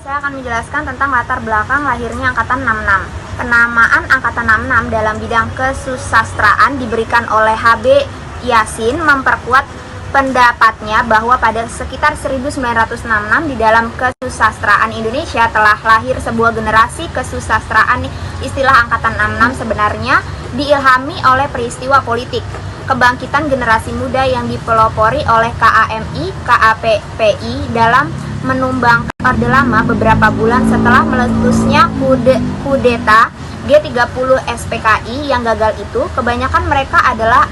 Saya akan menjelaskan tentang latar belakang lahirnya Angkatan 66. Penamaan Angkatan 66 dalam bidang kesusastraan diberikan oleh H.B. Yasin memperkuat pendapatnya bahwa pada sekitar 1966 di dalam kesusastraan Indonesia telah lahir sebuah generasi kesusastraan. Istilah Angkatan 66 sebenarnya diilhami oleh peristiwa politik kebangkitan generasi muda yang dipelopori oleh KAMI, KAPPI dalam menumbangkan Orde Lama beberapa bulan setelah meletusnya kudeta G30 SPKI yang gagal itu. Kebanyakan mereka adalah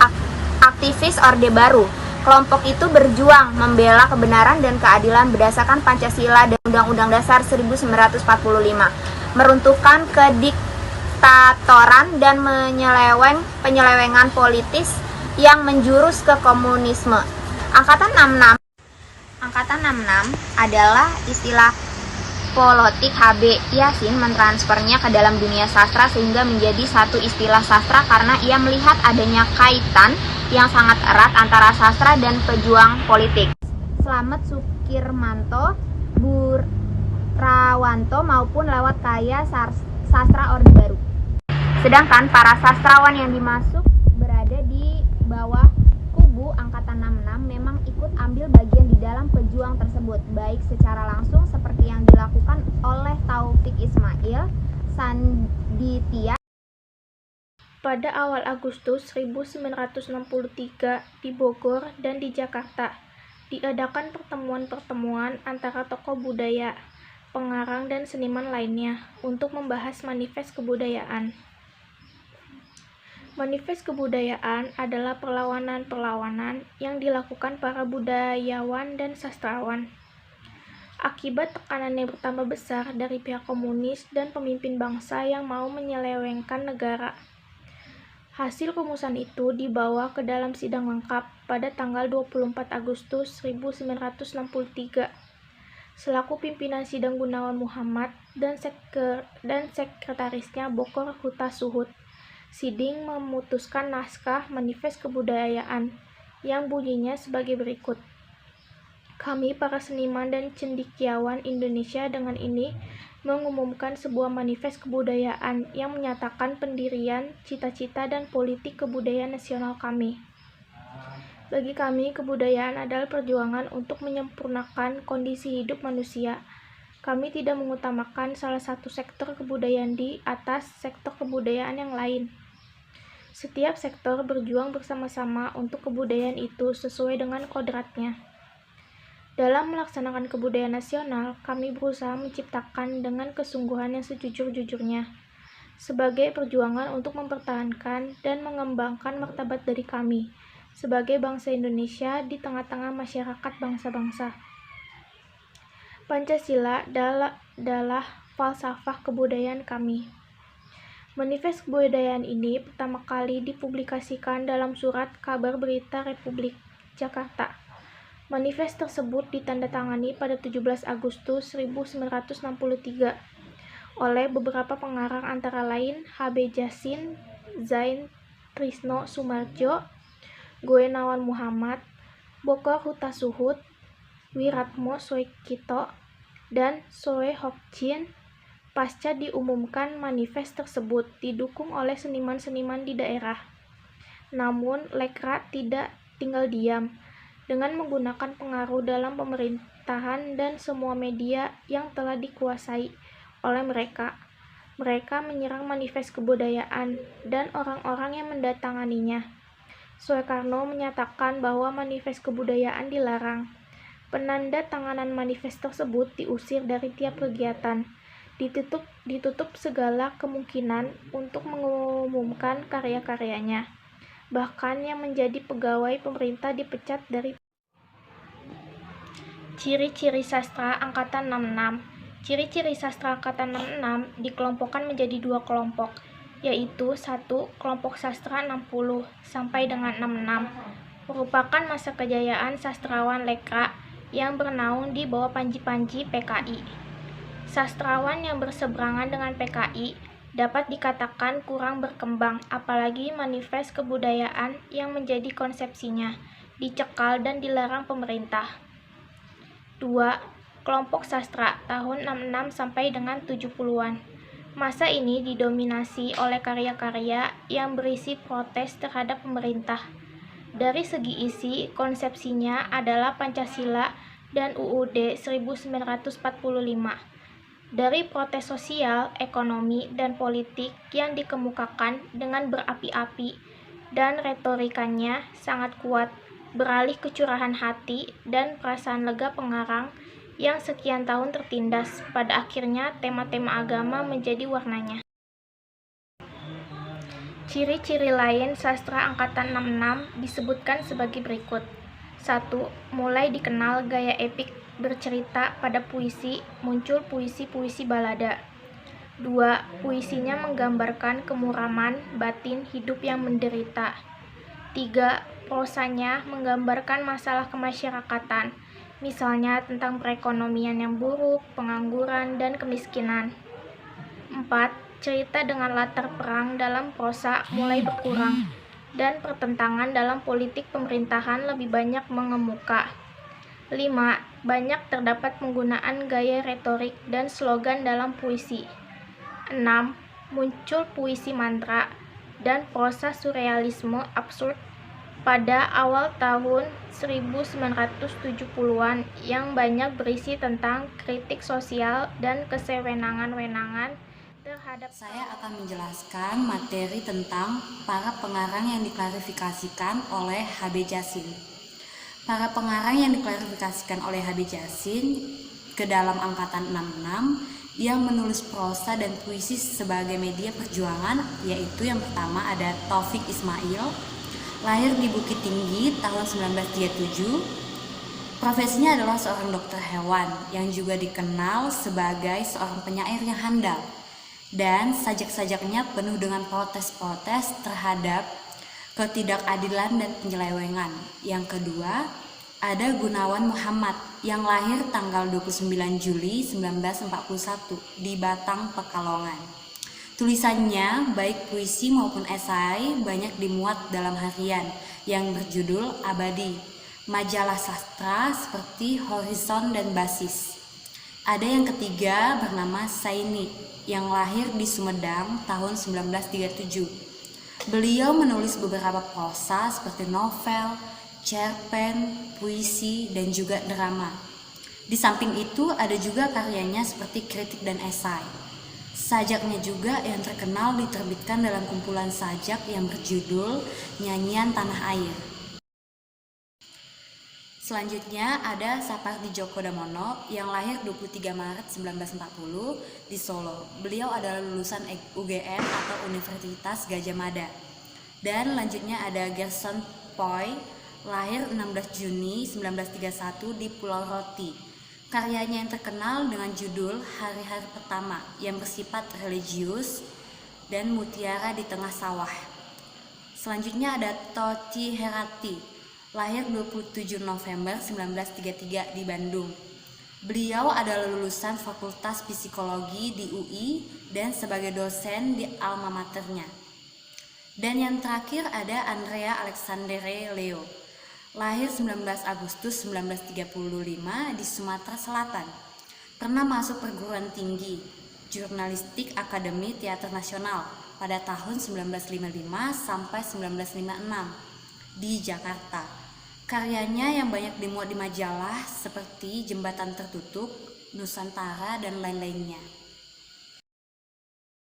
aktivis Orde Baru. Kelompok itu berjuang membela kebenaran dan keadilan berdasarkan Pancasila dan Undang-Undang Dasar 1945, meruntuhkan kediktatoran dan penyelewengan politis yang menjurus ke komunisme. Angkatan 66 adalah istilah politik. H.B. Yasin mentransfernya ke dalam dunia sastra sehingga menjadi satu istilah sastra karena ia melihat adanya kaitan yang sangat erat antara sastra dan pejuang politik. Slamet Sukirmanto, Burawanto maupun lewat karya sastra Orde Baru. Sedangkan para sastrawan yang dimasuk berada di bawah kubu Angkatan 66 memang ikut ambil bagian di dalam pejuang tersebut, baik secara langsung seperti yang dilakukan oleh Taufik Ismail Sanditya pada awal Agustus 1963 di Bogor dan di Jakarta. Diadakan pertemuan-pertemuan antara tokoh budaya, pengarang dan seniman lainnya untuk membahas manifest kebudayaan. Manifest kebudayaan adalah perlawanan-perlawanan yang dilakukan para budayawan dan sastrawan. Akibat tekanan yang bertambah besar dari pihak komunis dan pemimpin bangsa yang mau menyelewengkan negara. Hasil rumusan itu dibawa ke dalam sidang lengkap pada tanggal 24 Agustus 1963. Selaku pimpinan sidang Gunawan Muhammad dan sekretarisnya Bokor Hutasuhud. Siding memutuskan naskah manifest kebudayaan yang bunyinya sebagai berikut. Kami para seniman dan cendekiawan Indonesia dengan ini mengumumkan sebuah manifest kebudayaan yang menyatakan pendirian, cita-cita dan politik kebudayaan nasional kami. Bagi kami, kebudayaan adalah perjuangan untuk menyempurnakan kondisi hidup manusia. Kami tidak mengutamakan salah satu sektor kebudayaan di atas sektor kebudayaan yang lain. Setiap sektor berjuang bersama-sama untuk kebudayaan itu sesuai dengan kodratnya. Dalam melaksanakan kebudayaan nasional, kami berusaha menciptakan dengan kesungguhan yang sejujur-jujurnya, sebagai perjuangan untuk mempertahankan dan mengembangkan martabat dari kami, sebagai bangsa Indonesia di tengah-tengah masyarakat bangsa-bangsa. Pancasila adalah falsafah kebudayaan kami. Manifest kebudayaan ini pertama kali dipublikasikan dalam surat kabar berita Republik Jakarta. Manifest tersebut ditandatangani pada 17 Agustus 1963 oleh beberapa pengarang antara lain H.B. Yasin, Zain Trisno Soemardjo, Gunawan Muhammad, Bokor Hutasuhud, Wiratmo Soekito, dan Soe Hokjin. Pasca diumumkan manifest tersebut didukung oleh seniman-seniman di daerah. Namun Lekra tidak tinggal diam. Dengan menggunakan pengaruh dalam pemerintahan dan semua media yang telah dikuasai oleh mereka. Mereka menyerang manifest kebudayaan dan orang-orang yang mendatanganinya. Soekarno menyatakan bahwa manifest kebudayaan dilarang. Penanda tanganan manifest tersebut diusir dari tiap kegiatan. Ditutup segala kemungkinan untuk mengumumkan karya-karyanya. Bahkan yang menjadi pegawai pemerintah dipecat dari. Ciri-ciri sastra Angkatan 66. Ciri-ciri sastra Angkatan 66 dikelompokkan menjadi dua kelompok, yaitu 1. Kelompok sastra 60 sampai dengan 66 merupakan masa kejayaan sastrawan Lekra yang bernaung di bawah panji-panji PKI. Sastrawan yang berseberangan dengan PKI dapat dikatakan kurang berkembang, apalagi manifest kebudayaan yang menjadi konsepsinya dicekal dan dilarang pemerintah. 2. kelompok sastra tahun 66 sampai dengan 70-an. Masa ini didominasi oleh karya-karya yang berisi protes terhadap pemerintah. Dari segi isi, konsepsinya adalah Pancasila dan UUD 1945. Dari protes sosial, ekonomi, dan politik yang dikemukakan dengan berapi-api dan retorikanya sangat kuat, beralih ke curahan hati dan perasaan lega pengarang yang sekian tahun tertindas. Pada akhirnya, tema-tema agama menjadi warnanya. Ciri-ciri lain sastra angkatan 66 disebutkan sebagai berikut. 1. Mulai dikenal gaya epik bercerita pada puisi, muncul puisi-puisi balada. 2. Puisinya menggambarkan kemuraman batin hidup yang menderita. 3. Prosanya menggambarkan masalah kemasyarakatan, misalnya tentang perekonomian yang buruk, pengangguran, dan kemiskinan. 4. Cerita dengan latar perang dalam prosa mulai berkurang, dan pertentangan dalam politik pemerintahan lebih banyak mengemuka. 5. Banyak terdapat penggunaan gaya retorik dan slogan dalam puisi. 6. Muncul puisi mantra dan prosa surrealisme absurd pada awal tahun 1970-an yang banyak berisi tentang kritik sosial dan kesewenang-wenangan terhadap. Saya akan menjelaskan materi tentang para pengarang yang diklarifikasikan oleh H.B. Jazin. Para pengarang yang diklarifikasikan oleh H.B. Jazin ke dalam angkatan 66 yang menulis prosa dan puisi sebagai media perjuangan, yaitu yang pertama ada Taufik Ismail, lahir di Bukit Tinggi tahun 1937. Profesinya adalah seorang dokter hewan yang juga dikenal sebagai seorang penyair yang handal, dan sajak-sajaknya penuh dengan protes-protes terhadap ketidakadilan dan penyelewengan. Yang kedua, ada Gunawan Muhammad yang lahir tanggal 29 Juli 1941 di Batang, Pekalongan. Tulisannya, baik puisi maupun esai, banyak dimuat dalam harian yang berjudul Abadi, majalah sastra seperti Horizon dan Basis. Ada yang ketiga bernama Saini yang lahir di Sumedang tahun 1937. Beliau menulis beberapa prosa seperti novel, cerpen, puisi, dan juga drama. Di samping itu ada juga karyanya seperti kritik dan esai. Sajaknya juga yang terkenal diterbitkan dalam kumpulan sajak yang berjudul Nyanyian Tanah Air. Selanjutnya ada Sapardi Djoko Damono yang lahir 23 Maret 1940 di Solo. Beliau adalah lulusan UGM atau Universitas Gadjah Mada. Dan lanjutnya ada Gerson Poy, lahir 16 Juni 1931 di Pulau Roti. Karyanya yang terkenal dengan judul Hari-Hari Pertama yang bersifat religius dan Mutiara di Tengah Sawah. Selanjutnya ada Toti Herati, lahir 27 November 1933 di Bandung. Beliau adalah lulusan Fakultas Psikologi di UI dan sebagai dosen di alma maternya. Dan yang terakhir ada Andrea Alexandere Leo, lahir 19 Agustus 1935 di Sumatera Selatan. Pernah masuk perguruan tinggi Jurnalistik Akademi Teater Nasional pada tahun 1955 sampai 1956 di Jakarta. Karyanya yang banyak dimuat di majalah seperti Jembatan Tertutup, Nusantara, dan lain-lainnya.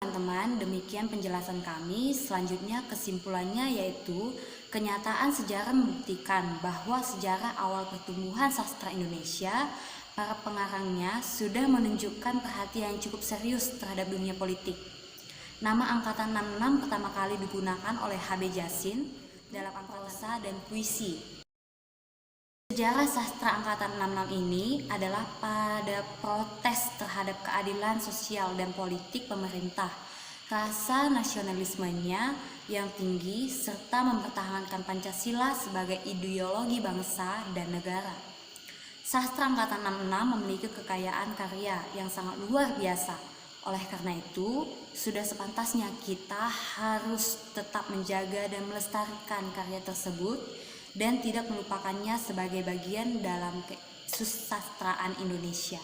Teman-teman, demikian penjelasan kami. Selanjutnya kesimpulannya yaitu kenyataan sejarah membuktikan bahwa sejarah awal pertumbuhan sastra Indonesia, para pengarangnya sudah menunjukkan perhatian yang cukup serius terhadap dunia politik. Nama angkatan 66 pertama kali digunakan oleh H.B. Jazin dalam prosa dan puisi. Sejarah sastra angkatan 66 ini adalah pada protes terhadap keadilan sosial dan politik pemerintah, rasa nasionalismenya yang tinggi, serta mempertahankan Pancasila sebagai ideologi bangsa dan negara. Sastra angkatan 66 memiliki kekayaan karya yang sangat luar biasa. Oleh karena itu, sudah sepantasnya kita harus tetap menjaga dan melestarikan karya tersebut dan tidak melupakannya sebagai bagian dalam kesusastraan Indonesia.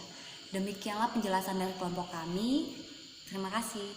Demikianlah penjelasan dari kelompok kami. Terima kasih.